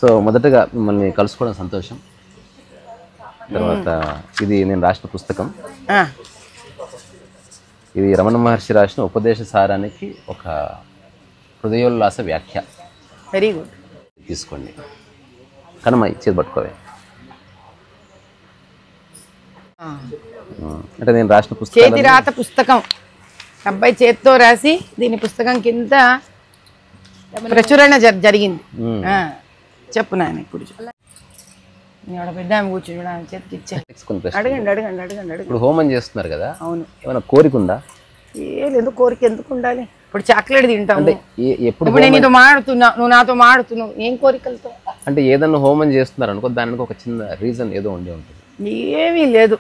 So మొదటగా మిమ్మల్ని కలుసుకోవడం సంతోషం. తర్వాత ఇది నేను రాసిన పుస్తకం. ఇది రమణ మహర్షి రాసిన ఉపదేశ సారానికి ఒక హృదయోల్లాస వ్యాఖ్య. Very good. తీసుకోండి. కనమ్మ ఇచ్చేది పట్టుకోవే. అంటే నేను రాసిన పుస్తకం చేతి రాత పుస్తకం, అబ్బాయి చేత్తో రాసి దీని పుస్తకం కింద ప్రచురణ జరిగింది. చెప్పు నాయన. ఇప్పుడు పెద్ద ఆమె కూర్చుని ఆమె చేతికి ఇచ్చే. అడగండి అడగండి అడగండి అడగండి. ఇప్పుడు హోమం చేస్తున్నారు కదా. అవును. ఏమైనా కోరిక ఉందా? ఎందుకు కోరిక ఎందుకు ఉండాలి? ఇప్పుడు చాక్లెట్ తింటాం. ఎప్పుడు నేను నీతో మాడుతున్నా, నువ్వు నాతో మాడుతున్నావు, ఏం కోరికలతో? అంటే ఏదన్నా హోమం చేస్తున్నారు అనుకో, దానికి ఒక చిన్న రీజన్ ఏదో ఉండే ఉంటుంది. ఏమీ లేదు,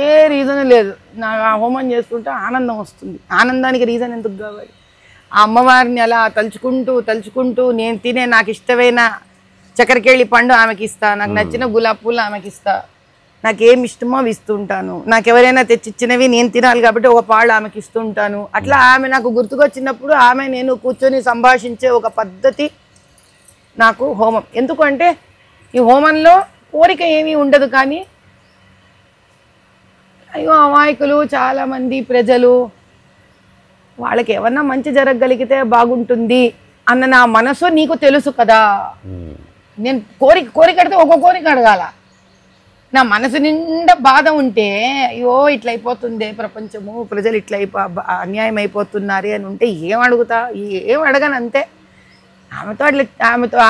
ఏ రీజన్ లేదు. నాకు ఆ హోమం చేసుకుంటే ఆనందం వస్తుంది. ఆనందానికి రీజన్ ఎందుకు కావాలి? ఆ అమ్మవారిని అలా తలుచుకుంటూ తలుచుకుంటూ నేను తినే నాకు ఇష్టమైన చక్కెరకేళి పండు ఆమెకి ఇస్తా, నాకు నచ్చిన గులాబీ పూలు ఆమెకి ఇస్తా, నాకేమి ఇష్టమో అవి ఇస్తుంటాను, నాకు ఎవరైనా తెచ్చిచ్చినవి నేను తినాలి కాబట్టి ఒక పాళ్ళు ఆమెకి ఇస్తుంటాను. అట్లా ఆమె నాకు గుర్తుకొచ్చినప్పుడు ఆమె నేను కూర్చొని సంభాషించే ఒక పద్ధతి నాకు హోమం. ఎందుకంటే ఈ హోమంలో కోరిక ఏమీ ఉండదు. కానీ అయ్యో అమాయకులు చాలామంది ప్రజలు, వాళ్ళకి ఏమన్నా మంచి జరగగలిగితే బాగుంటుంది అన్న నా మనసు నీకు తెలుసు కదా. నేను కోరిక అడితే ఒక్కో కోరిక అడగాల. నా మనసు నిండా బాధ ఉంటే అయ్యో ఇట్లా అయిపోతుంది ప్రపంచము, ప్రజలు ఇట్లా అన్యాయం అయిపోతున్నారు అని ఉంటే ఏం అడుగుతా? ఏం అడగను. అంతే.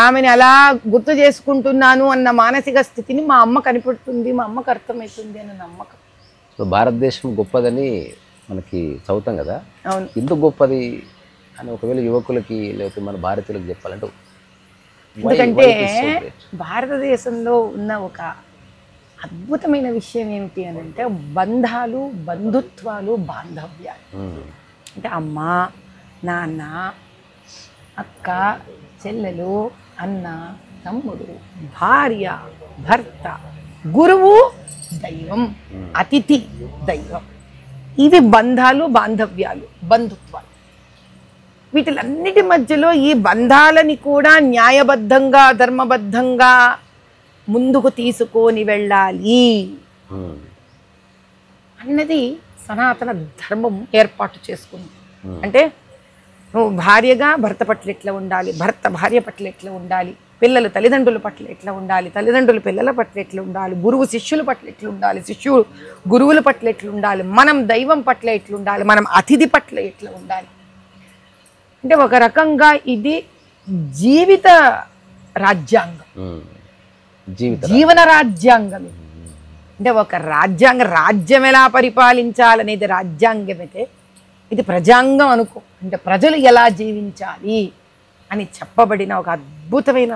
ఆమెని అలా గుర్తు చేసుకుంటున్నాను అన్న మానసిక స్థితిని మా అమ్మ కనిపెడుతుంది, మా అమ్మకు అర్థమవుతుంది అన్న నమ్మకం. సో భారతదేశం గొప్పదని మనకి చదువుతాం కదా. అవును. ఎందుకు గొప్పది అని ఒకవేళ యువకులకి లేకపోతే మన భారతీయులకు చెప్పాలంటే, ఎందుకంటే భారతదేశంలో ఉన్న ఒక అద్భుతమైన విషయం ఏమిటి అని అంటే బంధాలు, బంధుత్వాలు, బాంధవ్యాలు. అంటే అమ్మ, నాన్న, అక్క, చెల్లెలు, అన్న, తమ్ముడు, భార్య, భర్త, గురువు, దైవం, అతిథి, దైవం. ఇవి బంధాలు, బాంధవ్యాలు, బంధుత్వాలు. వీటిలన్నిటి మధ్యలో ఈ బంధాలని కూడా న్యాయబద్ధంగా, ధర్మబద్ధంగా ముందుకు తీసుకొని వెళ్ళాలి అన్నది సనాతన ధర్మం ఏర్పాటు చేసుకుంది. అంటే నువ్వు భార్యగా భర్త పట్ల ఎట్లా ఉండాలి, భర్త భార్య పట్ల ఎట్లా ఉండాలి, పిల్లలు తల్లిదండ్రుల పట్ల ఎట్లా ఉండాలి, తల్లిదండ్రులు పిల్లల పట్ల ఎట్లా ఉండాలి, గురువు శిష్యుల పట్ల ఎట్లా ఉండాలి, శిష్యుడు గురువుల పట్ల ఎట్లా ఉండాలి, మనం దైవం పట్ల ఎట్లా ఉండాలి, మనం అతిథి పట్ల ఎట్లా ఉండాలి. అంటే ఒక రకంగా ఇది జీవిత రాజ్యాంగం, జీవన రాజ్యాంగం. అంటే ఒక రాజ్యం ఎలా పరిపాలించాలనేది రాజ్యాంగమైతే ఇది ప్రజాంగం అనుకో. అంటే ప్రజలు ఎలా జీవించాలి అని చెప్పబడిన ఒక అద్భుతమైన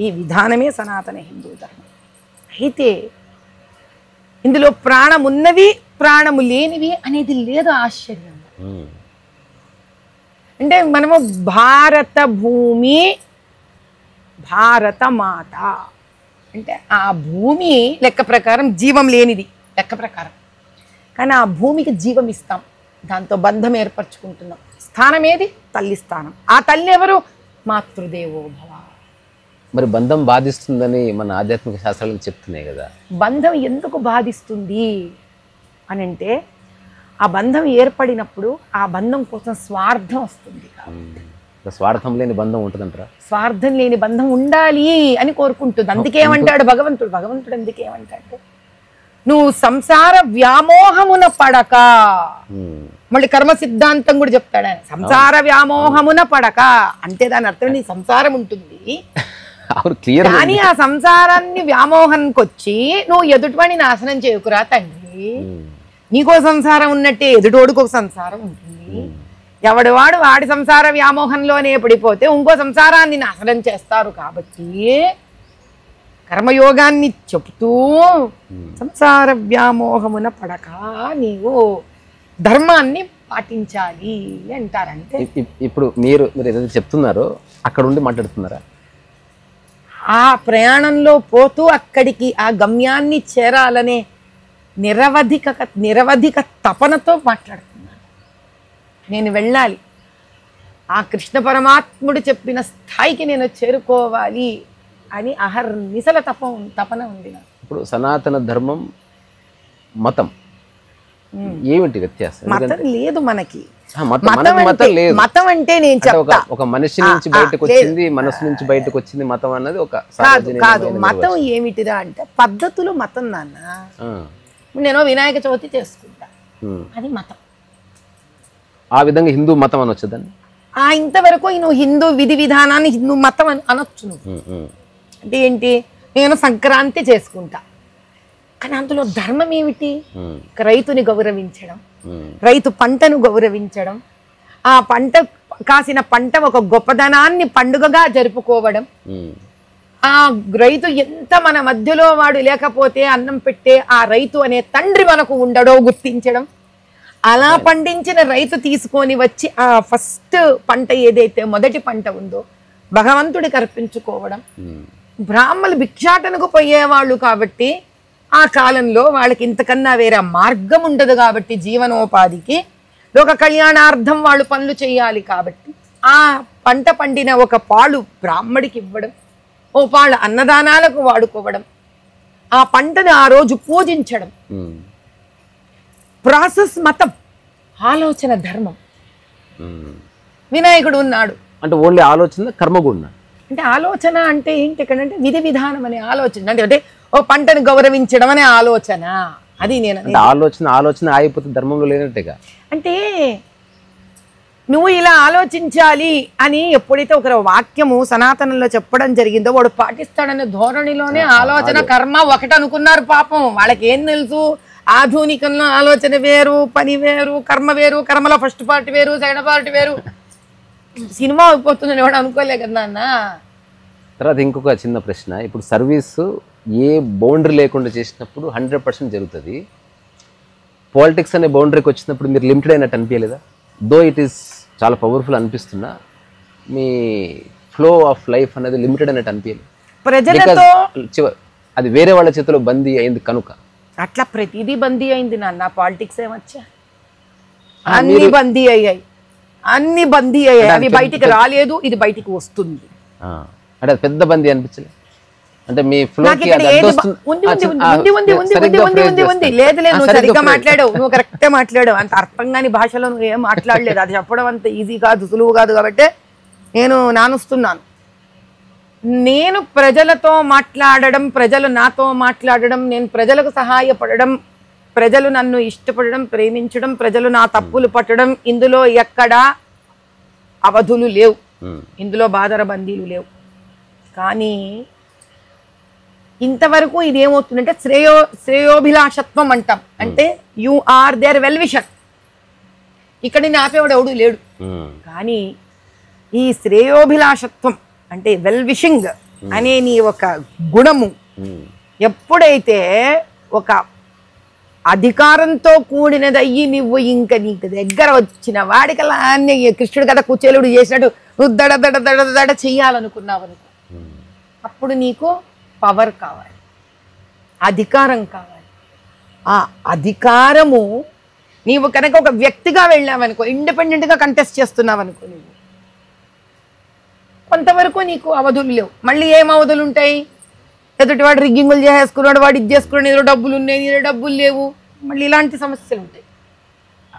ఈ విధానమే సనాతన హిందూ ధర్మం. అయితే ఇందులో ప్రాణం ఉన్నవి, ప్రాణము లేనివి అనేది లేదు. ఆశ్చర్యం. అంటే మనము భారత భూమి, భారత మాత అంటే ఆ భూమి లెక్క ప్రకారం జీవం లేనిది లెక్క ప్రకారం. కానీ ఆ భూమికి జీవం ఇస్తాం, దాంతో బంధం ఏర్పరచుకుంటున్నాం. స్థానం ఏది? తల్లి స్థానం. ఆ తల్లి ఎవరు? మాతృదేవో భవ. మరి బంధం బాధిస్తుందని మన ఆధ్యాత్మిక శాస్త్రాలు చెప్తున్నాయి కదా. బంధం ఎందుకు బాధిస్తుంది అని అంటే ఆ బంధం ఏర్పడినప్పుడు ఆ బంధం కోసం స్వార్థం వస్తుంది. స్వార్థం లేని బంధం ఉంటుందంటారా? స్వార్థం లేని బంధం ఉండాలి అని కోరుకుంటుంది. అందుకేమంటాడు భగవంతుడు అందుకేమంటాడు, నువ్వు సంసార వ్యామోహమున పడక. మళ్ళీ కర్మ సిద్ధాంతం కూడా చెప్తాడు ఆయన. సంసార వ్యామోహమున పడక అంటే దాని అర్థం నీ సంసారం ఉంటుంది కానీ ఆ సంసారాన్ని వ్యామోహానికి వచ్చి నువ్వు ఎదుటివాడిని నాశనం చేయకురా తండ్రి. నీకో సంసారం ఉన్నట్టే ఎదుటోడికి ఒక సంసారం ఉంటుంది. ఎవడివాడు వాడి సంసార వ్యామోహంలోనే పడిపోతే ఇంకో సంసారాన్ని నాశనం చేస్తారు. కాబట్టి కర్మయోగాన్ని చెప్తూ సంసార వ్యామోహమున పడక నీవు ధర్మాన్ని పాటించాలి అంటారంటే. ఇప్పుడు మీరు ఏదైతే చెప్తున్నారో అక్కడ ఉండి మాట్లాడుతున్నారా? ఆ ప్రయాణంలో పోతూ అక్కడికి ఆ గమ్యాన్ని చేరాలనే నిరవధిక తపనతో మాట్లాడుతున్నాను. నేను వెళ్ళాలి, ఆ కృష్ణ పరమాత్ముడు చెప్పిన స్థాయికి నేను చేరుకోవాలి అని అహర్నిశల తపన ఉంది నాకు. ఇప్పుడు సనాతన ధర్మం మతం ఏమిటి వ్యత్యాసం? మతం లేదు మనకి. మతం లేదు. మతం అంటే నేను చెప్తా, ఒక మనిషి నుంచి బయటకు వచ్చింది, మనసు నుంచి బయటకు వచ్చింది మతం అన్నది ఒక కాదు. మతం ఏమిటిరా అంటే పద్ధతులు మతం నాన్న. నేను వినాయక చవితి చేసుకుంటా, అది మతం. ఆ విధంగా హిందూ మతం అని వచ్చేదాన్ని ఇంతవరకు నువ్వు హిందూ విధి విధానాన్ని హిందూ మతం అని అనొచ్చు నువ్వు. అంటే ఏంటి, నేను సంక్రాంతి చేసుకుంటా, కానీ అందులో ధర్మం ఏమిటి? రైతుని గౌరవించడం, రైతు పంటను గౌరవించడం, ఆ పంట కాసిన పంట ఒక గొప్పదనాన్ని పండుగగా జరుపుకోవడం, ఆ రైతు ఎంత మన మధ్యలో వాడు లేకపోతే అన్నం పెట్టే ఆ రైతు అనే తండ్రి మనకు ఉండడో గుర్తించడం, అలా పండించిన రైతు తీసుకొని వచ్చి ఆ ఫస్ట్ పంట ఏదైతే మొదటి పంట ఉందో భగవంతుడికి అర్పించుకోవడం. బ్రాహ్మణులు భిక్షాటనకు పోయేవాళ్ళు కాబట్టి ఆ కాలంలో వాళ్ళకి ఇంతకన్నా వేరే మార్గం ఉండదు కాబట్టి జీవనోపాధికి లోక కళ్యాణార్థం వాళ్ళు పనులు చేయాలి కాబట్టి ఆ పంట పండిన ఒక పాలు బ్రాహ్మడికి ఇవ్వడం, ఓ పాలు అన్నదానాలకు వాడుకోవడం, ఆ పంటను ఆ రోజు పూజించడం. ప్రాసెస్ మతం, ఆలోచన ధర్మం. వినాయకుడు ఉన్నాడు అంటే ఓన్లీ ఆలోచన, కర్మ కూడా. అంటే ఆలోచన అంటే ఏంటి ఇక్కడ అంటే విధి విధానం అనే ఆలోచన, అంటే ఓ పంటను గౌరవించడం అనే ఆలోచన. అది నేను ఆలోచన ఆగిపోతే ధర్మంలో లేనట్టుగా. అంటే నువ్వు ఇలా ఆలోచించాలి అని ఎప్పుడైతే ఒక వాక్యము సనాతనంలో చెప్పడం జరిగిందో వాడు పాటిస్తాడనే ధోరణిలోనే ఆలోచన కర్మ ఒకటి అనుకున్నారు. పాపం వాళ్ళకి ఏం తెలుసు, ఆధునికంలో ఆలోచన వేరు, పని వేరు, కర్మ వేరు, కర్మలో ఫస్ట్ పార్ట్ వేరు, సెకండ్ పార్ట్ వేరు. సినిమా అయిపోతుందని ఎవడు అనుకోలే కదా అన్న. తర్వాత ఇంకొక చిన్న ప్రశ్న, ఇప్పుడు సర్వీసు ఏ బౌండరీ లేకుండా చేసినప్పుడు 100% జరుగుతుంది. పాలిటిక్స్ అనే బౌండరీకి వచ్చినప్పుడు మీరు లిమిటెడ్ అయినట్టు అనిపించలేదా? దో ఇట్ ఈస్ చాలా పవర్ఫుల్ అనిపిస్తున్నా, మీ ఫ్లో ఆఫ్ లైఫ్ అనేది లిమిటెడ్ అయినట్టు అనిపించలేదు? ప్రజలతో అది వేరే వాళ్ళ చేతిలో బందీ అయింది కనుక. అట్లా ప్రతిదీ బందీ అయింది నాన్న. పాలిటిక్స్ ఏమొచ్చా, అన్ని బందీ అయ్యాయి, అన్ని బందీ అయ్యాయి. అవి బయటికి రాలేదు, ఇది బయటికి వస్తుంది. అంటే అది పెద్ద బందీ అనిపించలేదు అంటే మీ ఫ్లో లేదు లేదు, నువ్వు సరిగ్గా మాట్లాడావు, నువ్వు కరెక్టే మాట్లాడావు. అంత అర్థం కాని భాషలో నువ్వు ఏం మాట్లాడలేదు. అది చెప్పడం అంత ఈజీ కాదు, సులువు కాదు. కాబట్టి నేను నానుస్తున్నాను. నేను ప్రజలతో మాట్లాడడం, ప్రజలు నాతో మాట్లాడడం, నేను ప్రజలకు సహాయపడడం, ప్రజలు నన్ను ఇష్టపడడం, ప్రేమించడం, ప్రజలు నా తప్పులు పట్టడం, ఇందులో ఎక్కడా అవధులు లేవు, ఇందులో బాదరబందీలు లేవు. కానీ ఇంతవరకు ఇదేమవుతుందంటే శ్రేయోభిలాషత్వం అంటాం. అంటే you are their well wisher. ఇక్కడ నేను ఆపేవాడు ఎవడు లేడు. కానీ ఈ శ్రేయోభిలాషత్వం అంటే వెల్ విషింగ్ అనే నీ ఒక గుణము ఎప్పుడైతే ఒక అధికారంతో కూడినదయ్యి నువ్వు ఇంకా నీకు దగ్గర వచ్చిన వాడికల్లా కృష్ణుడు కదా కుచేలుడు చేసినట్టు నువ్వు దడ దడ దడ దడ చెయ్యాలనుకున్నావు అనుకో, అప్పుడు నీకు పవర్ కావాలి, అధికారం కావాలి. ఆ అధికారము నీవు కనుక ఒక వ్యక్తిగా వెళ్ళావనుకో, ఇండిపెండెంట్గా కంటెస్ట్ చేస్తున్నావు అనుకో, నువ్వు కొంతవరకు నీకు అవధులు లేవు. మళ్ళీ ఏం అవధులు ఉంటాయి? ఎదుటివాడు రిగ్గింగులు చేసేసుకున్నాడు, వాడు ఇది చేసుకున్నాడు, ఏదో డబ్బులు ఉన్నాయి, ఏదో డబ్బులు లేవు, మళ్ళీ ఇలాంటి సమస్యలు ఉంటాయి.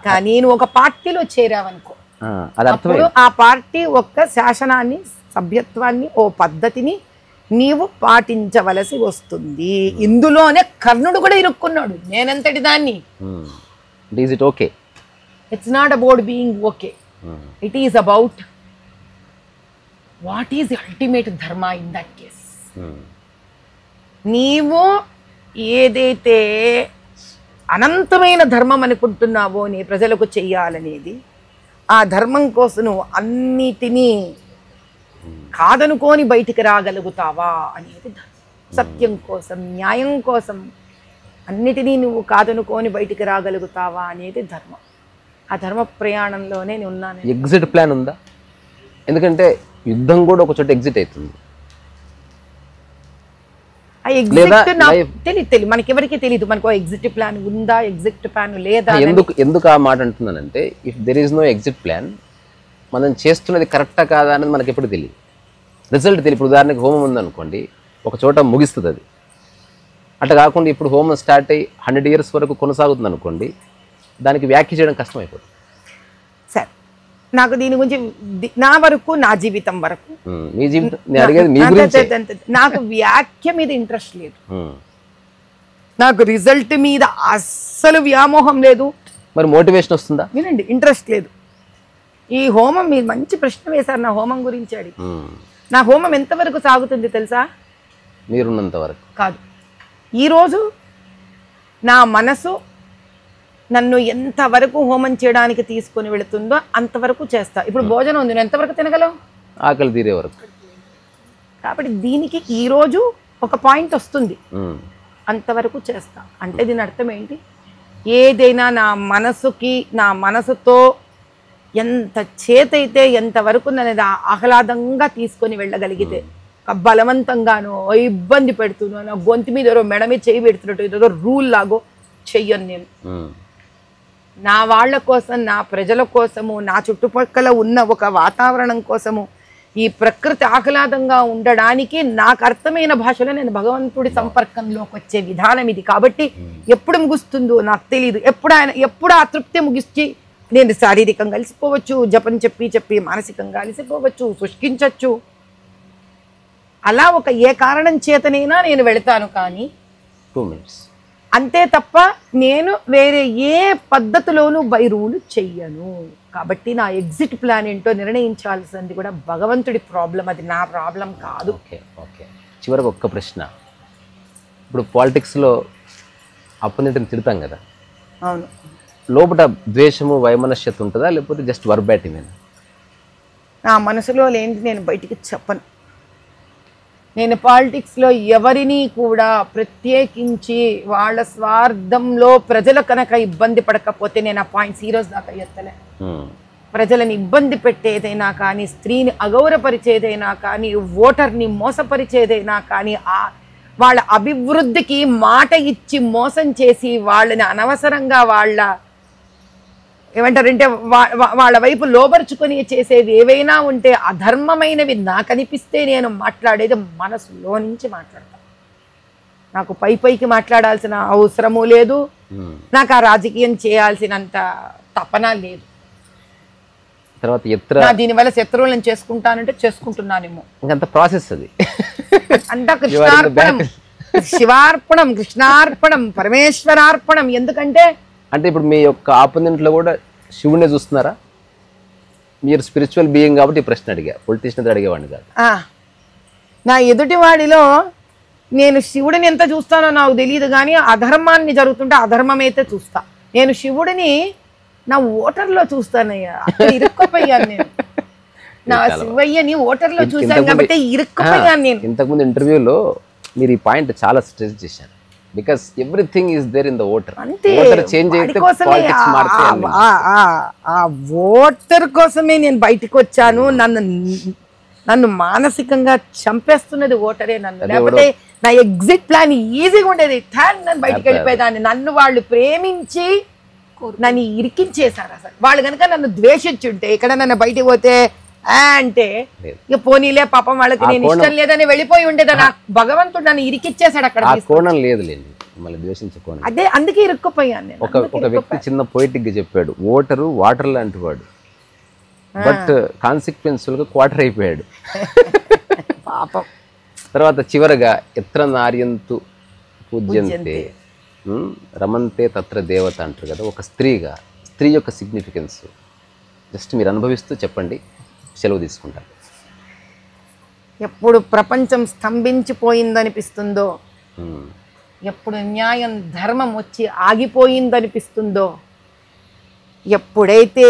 కానీ నువ్వు ఒక పార్టీలో చేరావనుకో, అప్పుడు ఆ పార్టీ ఒక్క శాసనాన్ని, సభ్యత్వాన్ని, ఓ పద్ధతిని నీవు పాటించవలసి వస్తుంది. ఇందులోనే కర్ణుడు కూడా ఇరుక్కున్నాడు. నేనంతటి దాన్ని. It's not about being okay, it is about what is the ultimate ధర్మ ఇన్ దట్ కేస్. నీవు ఏదైతే అనంతమైన ధర్మం అనుకుంటున్నావో నీ ప్రజలకు చెయ్యాలనేది, ఆ ధర్మం కోసం నువ్వు అన్నిటినీ కాదనుకోని బయటికి రాగలుగుతావా అనేది ధర్మం. సత్యం కోసం, న్యాయం కోసం అన్నిటినీ నువ్వు కాదనుకోని బయటికి రాగలుగుతావా అనేది ధర్మం. ఆ ధర్మ ప్రయాణంలోనే నేను ఉన్నాను. ఎగ్జిట్ ప్లాన్ ఉందా? ఎందుకంటే యుద్ధం కూడా ఒక చోట ఎగ్జిట్ అవుతుంది. ఆ ఎగ్జిట్ తెలియదు, మనకి ఎవరికి తెలియదు. మనకు ఎగ్జిట్ ప్లాన్ ఉందా, ఎగ్జిట్ ప్లాన్ లేదా. ఎందుకు ఆ మాట అంటున్నానంటే, if there is no exit plan, మనం చేస్తున్నది కరెక్టా కాదా అనేది మనకి ఎప్పుడు తెలియదు, రిజల్ట్ తెలియదు. ఇప్పుడు ఉదాహరణకి హోమం ఉందనుకోండి, ఒక చోట ముగిస్తుంది అది. అట్లా కాకుండా ఇప్పుడు హోమం స్టార్ట్ అయ్యి 100 years వరకు కొనసాగుతుంది అనుకోండి, దానికి వ్యాఖ్య చేయడం కష్టమైపోతుంది. సరే, నాకు దీని గురించి నా వరకు, నా జీవితం వరకు, మీ జీవితం నేను అడిగేది మీ గురించి. నాకు వ్యాఖ్య మీద ఇంట్రెస్ట్ లేదు, నాకు రిజల్ట్ మీద అస్సలు వ్యామోహం లేదు. మరి మోటివేషన్ వస్తుందా? వినండి, ఇంట్రెస్ట్ లేదు. ఈ హోమం, మీరు మంచి ప్రశ్న వేశారు నా హోమం గురించి అడిగి. నా హోమం ఎంతవరకు సాగుతుంది తెలుసా? మీరున్నంత వరకు కాదు. ఈరోజు నా మనసు నన్ను ఎంతవరకు హోమం చేయడానికి తీసుకొని వెళుతుందో అంతవరకు చేస్తా. ఇప్పుడు భోజనం ఉంది, నేను ఎంతవరకు తినగలం? ఆకలి తీరే వరకు. కాబట్టి దీనికి ఈరోజు ఒక పాయింట్ వస్తుంది, అంతవరకు చేస్తా. అంటే దీని అర్థం ఏంటి? ఏదైనా నా మనసుకి, నా మనసుతో ఎంత చేతైతే ఎంతవరకు నన్ను ఆహ్లాదంగా తీసుకొని వెళ్ళగలిగితే, బలవంతంగానో ఇబ్బంది పెడుతున్నానో, గొంతు మీద ఎవరో మెడ మీద చేయి పెడుతున్నట్టు ఏదో రూల్ లాగో చెయ్యను నేను. నా వాళ్ళ కోసం, నా ప్రజల కోసము, నా చుట్టుపక్కల ఉన్న ఒక వాతావరణం కోసము, ఈ ప్రకృతి ఆహ్లాదంగా ఉండడానికి నాకు అర్థమైన భాషలో నేను భగవంతుడి సంపర్కంలోకి వచ్చే విధానం ఇది. కాబట్టి ఎప్పుడు ముగుస్తుందో నాకు తెలియదు. ఎప్పుడు ఆ తృప్తి ముగిస్తే నేను శారీరకంగా అలసిపోవచ్చు, జపం చెప్పి మానసికంగా అలసిపోవచ్చు, శుష్కించవచ్చు. అలా ఒక ఏ కారణం చేతనైనా నేను వెళతాను, కానీ 2 minutes అంతే తప్ప నేను వేరే ఏ పద్ధతిలోనూ బైరూలు చెయ్యను. కాబట్టి నా ఎగ్జిట్ ప్లాన్ ఏంటో నిర్ణయించాల్సింది కూడా భగవంతుడి ప్రాబ్లం, అది నా ప్రాబ్లం కాదు. ఓకే. చివరికి ఒక్క ప్రశ్న. ఇప్పుడు పాలిటిక్స్లో అపోనెంట్ని తిడతాం కదా, అవును, లోపల ద్వేషము వైమనస్యత ఉంటుందా, లేకపోతే జస్ట్ వర్బాటిమేనా? నా మనసులో లేనిది నేను బయటికి చెప్పను. నేను పాలిటిక్స్లో ఎవరిని కూడా ప్రత్యేకించి వాళ్ళ స్వార్థంలో ప్రజల కనుక ఇబ్బంది పడకపోతే నేను ఆ పాయింట్స్ ఈ రోజు దాకా ఎత్తలే. ప్రజలను ఇబ్బంది పెట్టేదైనా కానీ, స్త్రీని అగౌరవపరిచేదైనా కానీ, ఓటర్ని మోసపరిచేదైనా కానీ, వాళ్ళ అభివృద్ధికి మాట ఇచ్చి మోసం చేసి వాళ్ళని అనవసరంగా వాళ్ళ ఏమంటారంటే వాళ్ళ వైపు లోబరుచుకొని చేసేది ఏవైనా ఉంటే అధర్మమైనవి నాకు అనిపిస్తే నేను మాట్లాడేది మనసులో నుంచి మాట్లాడతాను. నాకు పైకి మాట్లాడాల్సిన అవసరము లేదు, నాకు ఆ రాజకీయం చేయాల్సినంత తపన లేదు. తర్వాత దీనివల్ల శత్రువులను చేసుకుంటానంటే చేసుకుంటున్నానేమో, ఇంకంత ప్రాసెస్ అది అంతా కృష్ణార్పణం, శివార్పణం, కృష్ణార్పణం, పరమేశ్వరార్పణం. ఎందుకంటే ఇప్పుడు మీ యొక్క ఆపోనెంట్లో కూడా శివుడినే చూస్తున్నారా? మీరు స్పిరిచువల్ బీయింగ్ కాబట్టి ఈ ప్రశ్న అడిగా, పొలిటీషియన్ అడిగేవాడిని కాదు. నా ఎదుటివాడిలో నేను శివుడిని ఎంత చూస్తానో నాకు తెలియదు, కానీ అధర్మాన్ని జరుగుతుంటే అధర్మమైతే చూస్తా. నేను శివుడిని నా ఓటర్లో చూస్తానయ్యా, అక్కడ ఇరుక్కుపోయాను నేను. నా శివయ్యని ఓటర్లో చూశాను కాబట్టి ఇరుక్కుపోయాను నేను. ఇంతకుముందు ఇంటర్వ్యూలో మీరు ఈ పాయింట్ చాలా స్ట్రెస్ చేశారు. Because everything is there in the voter. Voter change అయితే పాలిటిక్స్ మారుతాయి. ఆ ఓటర్ కోసమే నేను బయటికి వచ్చాను. నన్ను మానసికంగా చంపేస్తున్నది ఓటరే నన్ను. లేకపోతే నా ఎగ్జిట్ ప్లాన్ ఈజీగా ఉండేది, నన్ను బయటికి వెళ్ళిపోయేదాన్ని. నన్ను వాళ్ళు ప్రేమించి నన్ను ఇరికించేశారు. అసలు వాళ్ళు కనుక నన్ను ద్వేషించుంటే, ఇక్కడ నన్ను బయటికి పోతే అంటే ఇక పోనీలే పాపం వాళ్ళకి నేను ఇష్టం లేదని వెళ్ళిపోయి ఉండేదా. భగవంతుడు నన్ను ఇరికిచ్చేసాడు అక్కడ. కోణం లేదులేండి, మళ్ళీ ద్వేషించే కోణం. అదే, అందుకే ఇరుక్కుపోయాను నేను. ఒక వ్యక్తి చిన్న పోయిటిక్ గా చెప్పాడు, ఓటరు వాటర్ లాంటి వాడు, బట్ కాన్సిక్వెన్సులుగా క్వార్టర్ అయిపోయాడు పాపం. తర్వాత చివరగా ఎత్ర నార్యంతు పూజ్యంతే రమంతే తత్ర దేవత అంటారు కదా. ఒక స్త్రీగా, స్త్రీ యొక్క సిగ్నిఫికెన్స్ జస్ట్ మీరు అనుభవిస్తూ చెప్పండి, సెలవు తీసుకుంటాను. ఎప్పుడు ప్రపంచం స్తంభించిపోయిందనిపిస్తుందో, ఎప్పుడు న్యాయం ధర్మం వచ్చి ఆగిపోయిందనిపిస్తుందో, ఎప్పుడైతే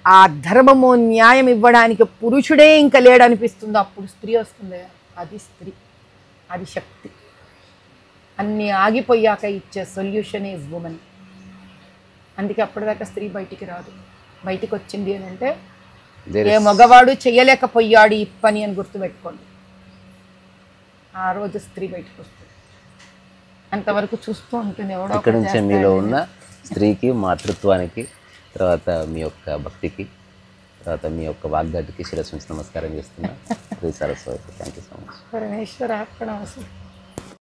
ఆ ధర్మము న్యాయం ఇవ్వడానికి పురుషుడే ఇంకా లేడనిపిస్తుందో అప్పుడు స్త్రీ వస్తుంది. అది స్త్రీ, అది శక్తి. అన్నీ ఆగిపోయాక ఇచ్చే సొల్యూషన్ ఈజ్ ఉమెన్. అందుకే అప్పటిదాకా స్త్రీ బయటికి రాదు. బయటికి వచ్చింది అని అంటే ఏ మగవాడు చెయ్యలేకపోయాడు ఈ పని అని గుర్తుపెట్టుకోండి. ఆ రోజు స్త్రీ బయటకు వస్తుంది. అంతవరకు చూస్తూ ఉంటుంది ఎవడో. ఇక్కడ నుంచి మీలో ఉన్న స్త్రీకి, మాతృత్వానికి, తర్వాత మీ యొక్క భక్తికి తర్వాత మీ యొక్క వాగ్దాటికి శిరస్సు నుంచి నమస్కారం చేస్తున్నా. Shri Saraswati. Thank you so much. పరమేశ్వర అర్పణమస్తు.